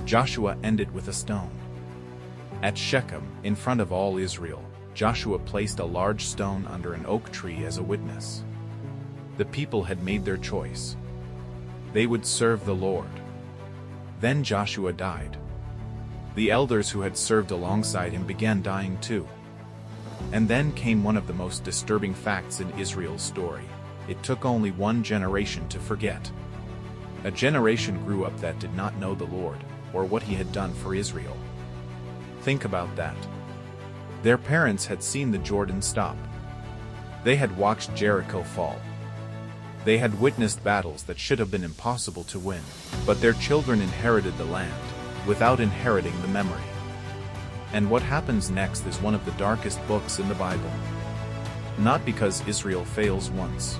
Joshua ended with a stone. At Shechem, in front of all Israel, Joshua placed a large stone under an oak tree as a witness. The people had made their choice. They would serve the Lord. Then Joshua died. The elders who had served alongside him began dying too. And then came one of the most disturbing facts in Israel's story. It took only one generation to forget. A generation grew up that did not know the Lord, or what he had done for Israel. Think about that. Their parents had seen the Jordan stop. They had watched Jericho fall. They had witnessed battles that should have been impossible to win, but their children inherited the land, without inheriting the memory. And what happens next is one of the darkest books in the Bible. Not because Israel fails once,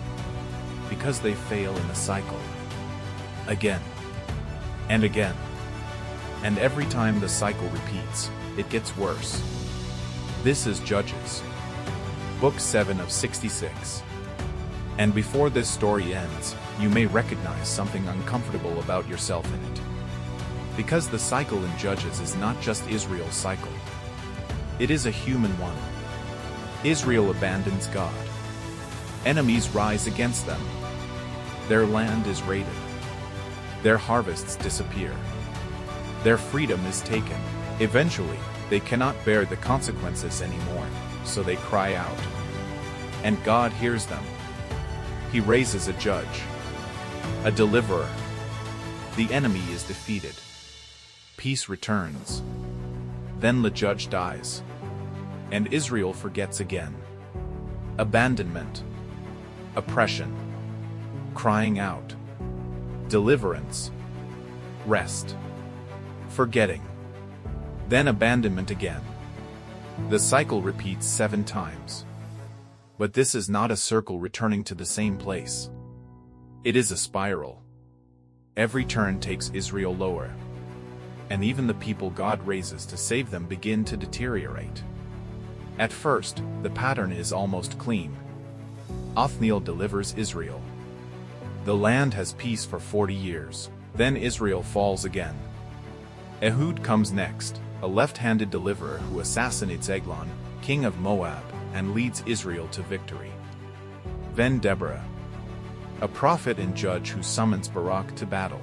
because they fail in a cycle. Again. And again. And every time the cycle repeats, it gets worse. This is Judges. Book 7 of 66. And before this story ends, you may recognize something uncomfortable about yourself in it. Because the cycle in Judges is not just Israel's cycle. It is a human one. Israel abandons God. Enemies rise against them. Their land is raided. Their harvests disappear. Their freedom is taken. Eventually, they cannot bear the consequences anymore, so they cry out. And God hears them. He raises a judge, a deliverer. The enemy is defeated. Peace returns. Then the judge dies. And Israel forgets again. Abandonment. Oppression. Crying out. Deliverance. Rest. Forgetting. Then abandonment again. The cycle repeats 7 times. But this is not a circle returning to the same place. It is a spiral. Every turn takes Israel lower. And even the people God raises to save them begin to deteriorate. At first, the pattern is almost clean. Othniel delivers Israel. The land has peace for 40 years. Then Israel falls again. Ehud comes next, a left-handed deliverer who assassinates Eglon, king of Moab, and leads Israel to victory. Then Deborah, a prophet and judge who summons Barak to battle.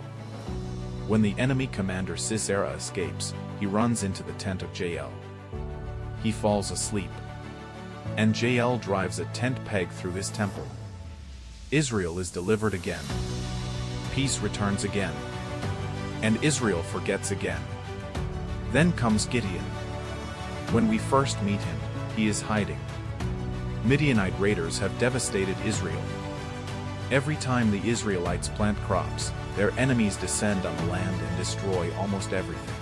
When the enemy commander Sisera escapes, he runs into the tent of Jael. He falls asleep. And Jael drives a tent peg through his temple. Israel is delivered again. Peace returns again. And Israel forgets again. Then comes Gideon. When we first meet him, he is hiding. Midianite raiders have devastated Israel. Every time the Israelites plant crops, their enemies descend on the land and destroy almost everything.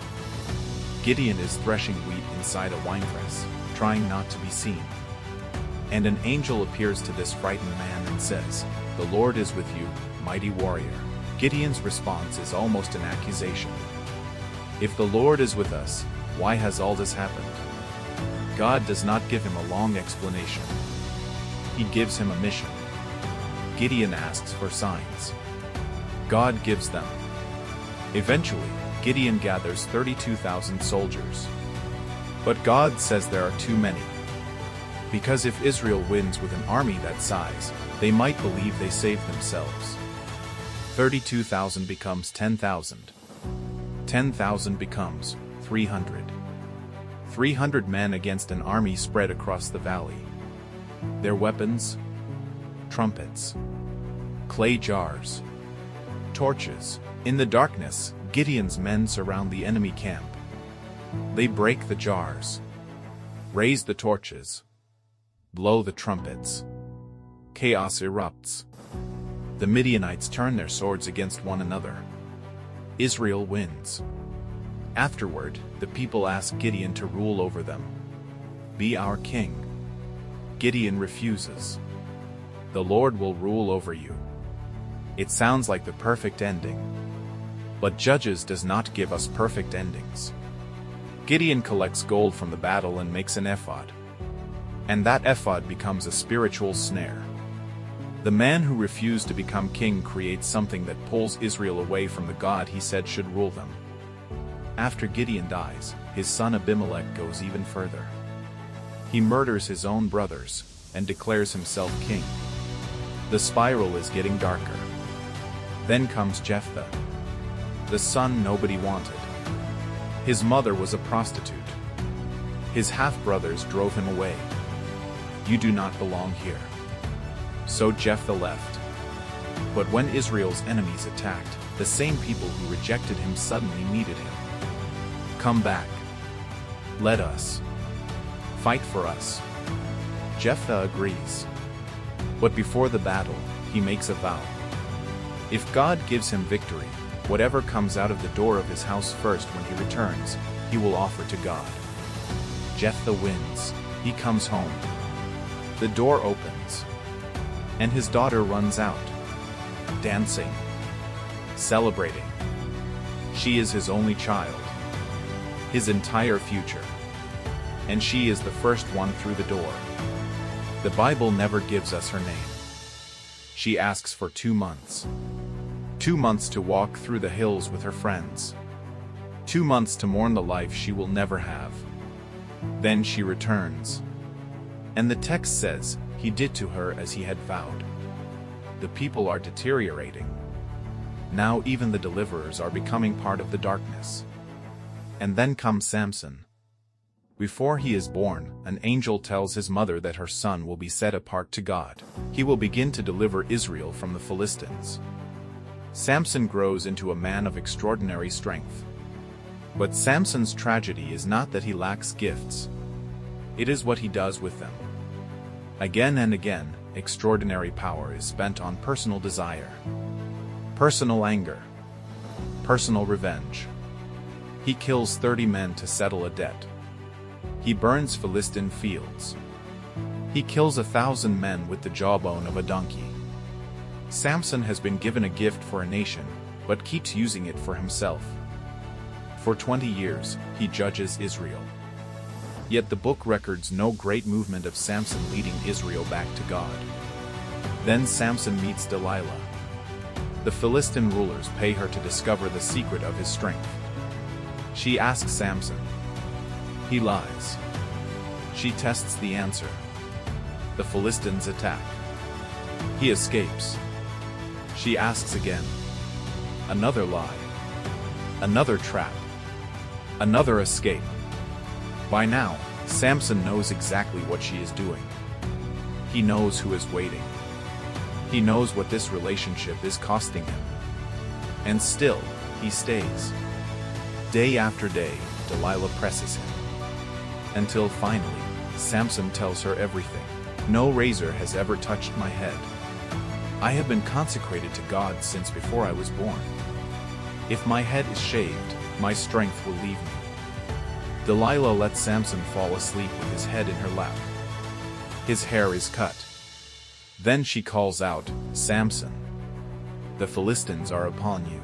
Gideon is threshing wheat inside a winepress, trying not to be seen. And an angel appears to this frightened man and says, "The Lord is with you, mighty warrior." Gideon's response is almost an accusation. If the Lord is with us, why has all this happened? God does not give him a long explanation. He gives him a mission. Gideon asks for signs. God gives them. Eventually, Gideon gathers 32,000 soldiers. But God says there are too many. Because if Israel wins with an army that size, they might believe they saved themselves. 32,000 becomes 10,000. 10,000 becomes 300. 300 men against an army spread across the valley. Their weapons? Trumpets. Clay jars. Torches. In the darkness, Gideon's men surround the enemy camp. They break the jars. Raise the torches. Blow the trumpets. Chaos erupts. The Midianites turn their swords against one another. Israel wins. Afterward, the people ask Gideon to rule over them. Be our king. Gideon refuses. The Lord will rule over you. It sounds like the perfect ending. But Judges does not give us perfect endings. Gideon collects gold from the battle and makes an ephod. And that ephod becomes a spiritual snare. The man who refused to become king creates something that pulls Israel away from the God he said should rule them. After Gideon dies, his son Abimelech goes even further. He murders his own brothers and declares himself king. The spiral is getting darker. Then comes Jephthah, the son nobody wanted. His mother was a prostitute. His half-brothers drove him away. You do not belong here. So Jephthah left. But when Israel's enemies attacked, the same people who rejected him suddenly needed him. Come back. Let us. Fight for us. Jephthah agrees. But before the battle, he makes a vow. If God gives him victory, whatever comes out of the door of his house first when he returns, he will offer to God. Jephthah wins. He comes home. The door opens, and his daughter runs out, dancing, celebrating. She is his only child, his entire future, and she is the first one through the door. The Bible never gives us her name. She asks for 2 months. 2 months to walk through the hills with her friends. 2 months to mourn the life she will never have. Then she returns. And the text says, he did to her as he had vowed. The people are deteriorating. Now even the deliverers are becoming part of the darkness. And then comes Samson. Before he is born, an angel tells his mother that her son will be set apart to God. He will begin to deliver Israel from the Philistines. Samson grows into a man of extraordinary strength. But Samson's tragedy is not that he lacks gifts. It is what he does with them. Again and again, extraordinary power is spent on personal desire, personal anger, personal revenge. He kills 30 men to settle a debt. He burns Philistine fields. He kills 1,000 men with the jawbone of a donkey. Samson has been given a gift for a nation, but keeps using it for himself. For 20 years, he judges Israel. Yet the book records no great movement of Samson leading Israel back to God. Then Samson meets Delilah. The Philistine rulers pay her to discover the secret of his strength. She asks Samson. He lies. She tests the answer. The Philistines attack. He escapes. She asks again. Another lie. Another trap. Another escape. By now, Samson knows exactly what she is doing. He knows who is waiting. He knows what this relationship is costing him. And still, he stays. Day after day, Delilah presses him. Until finally, Samson tells her everything. No razor has ever touched my head. I have been consecrated to God since before I was born. If my head is shaved, my strength will leave me. Delilah lets Samson fall asleep with his head in her lap. His hair is cut. Then she calls out, Samson, the Philistines are upon you.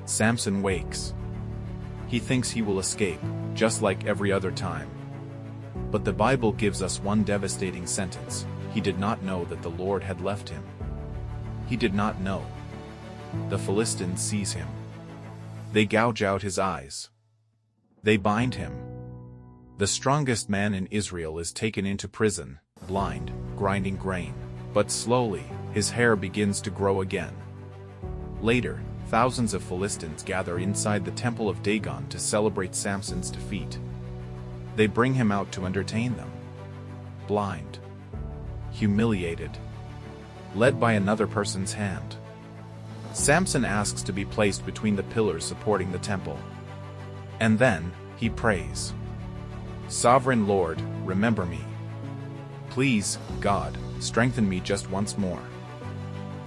Samson wakes. He thinks he will escape, just like every other time. But the Bible gives us one devastating sentence. He did not know that the Lord had left him. He did not know. The Philistines seize him. They gouge out his eyes. They bind him. The strongest man in Israel is taken into prison, blind, grinding grain. But slowly, his hair begins to grow again. Later, thousands of Philistines gather inside the temple of Dagon to celebrate Samson's defeat. They bring him out to entertain them. Blind. Humiliated. Led by another person's hand. Samson asks to be placed between the pillars supporting the temple. And then, he prays. Sovereign Lord, remember me. Please, God, strengthen me just once more.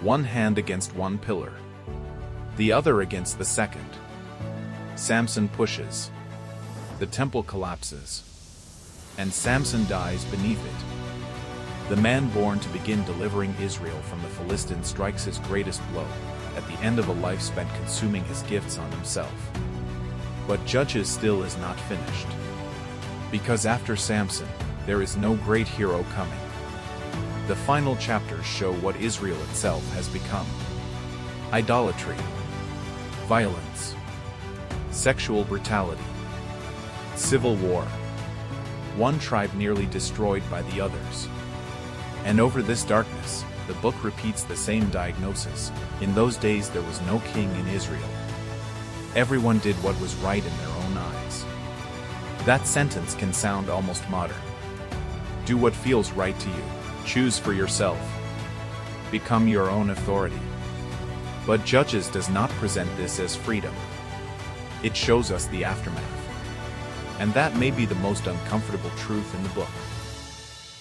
One hand against one pillar. The other against the second. Samson pushes. The temple collapses. And Samson dies beneath it. The man born to begin delivering Israel from the Philistines strikes his greatest blow, at the end of a life spent consuming his gifts on himself. But Judges still is not finished. Because after Samson, there is no great hero coming. The final chapters show what Israel itself has become. Idolatry. Violence. Sexual brutality. Civil war. One tribe nearly destroyed by the others. And over this darkness, the book repeats the same diagnosis. In those days there was no king in Israel. Everyone did what was right in their own eyes. That sentence can sound almost modern. Do what feels right to you. Choose for yourself. Become your own authority. But Judges does not present this as freedom. It shows us the aftermath. And that may be the most uncomfortable truth in the book.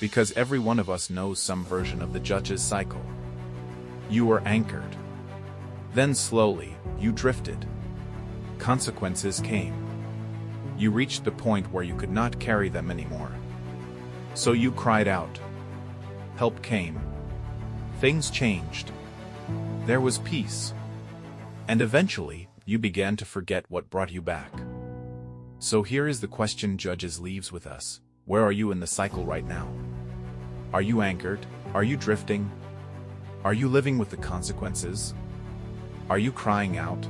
Because every one of us knows some version of the Judges cycle. You were anchored. Then slowly, you drifted. Consequences came. You reached the point where you could not carry them anymore. So you cried out. Help came. Things changed. There was peace. And eventually, you began to forget what brought you back. So here is the question Judges leaves with us. Where are you in the cycle right now? Are you anchored? Are you drifting? Are you living with the consequences? Are you crying out?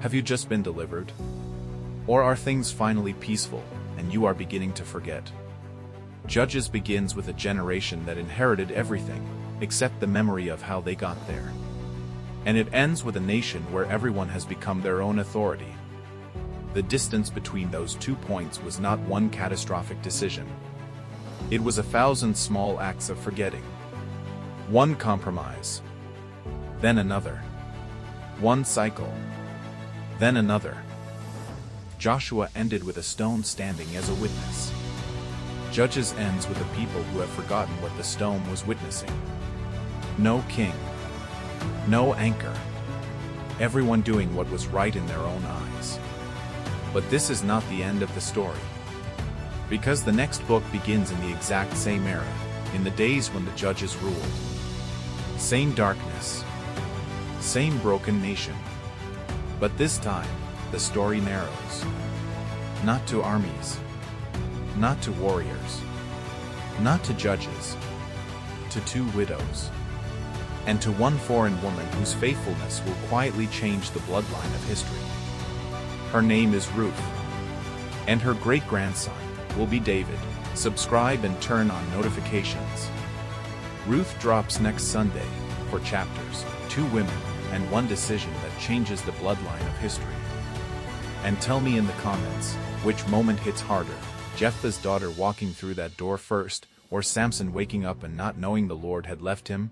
Have you just been delivered? Or are things finally peaceful, and you are beginning to forget? Judges begins with a generation that inherited everything, except the memory of how they got there. And it ends with a nation where everyone has become their own authority. The distance between those 2 points was not one catastrophic decision. It was 1,000 small acts of forgetting. One compromise. Then another. One cycle. Then another. Joshua ended with a stone standing as a witness. Judges ends with a people who have forgotten what the stone was witnessing. No king. No anchor. Everyone doing what was right in their own eyes. But this is not the end of the story. Because the next book begins in the exact same era, in the days when the Judges ruled. Same darkness. Same broken nation. But this time, the story narrows. Not to armies. Not to warriors. Not to judges. To 2 widows. And to one foreign woman whose faithfulness will quietly change the bloodline of history. Her name is Ruth. And her great-grandson will be David. Subscribe and turn on notifications. Ruth drops next Sunday, for chapters, 2 women, and 1 decision that changes the bloodline of history. And tell me in the comments, which moment hits harder, Jephthah's daughter walking through that door first, or Samson waking up and not knowing the Lord had left him?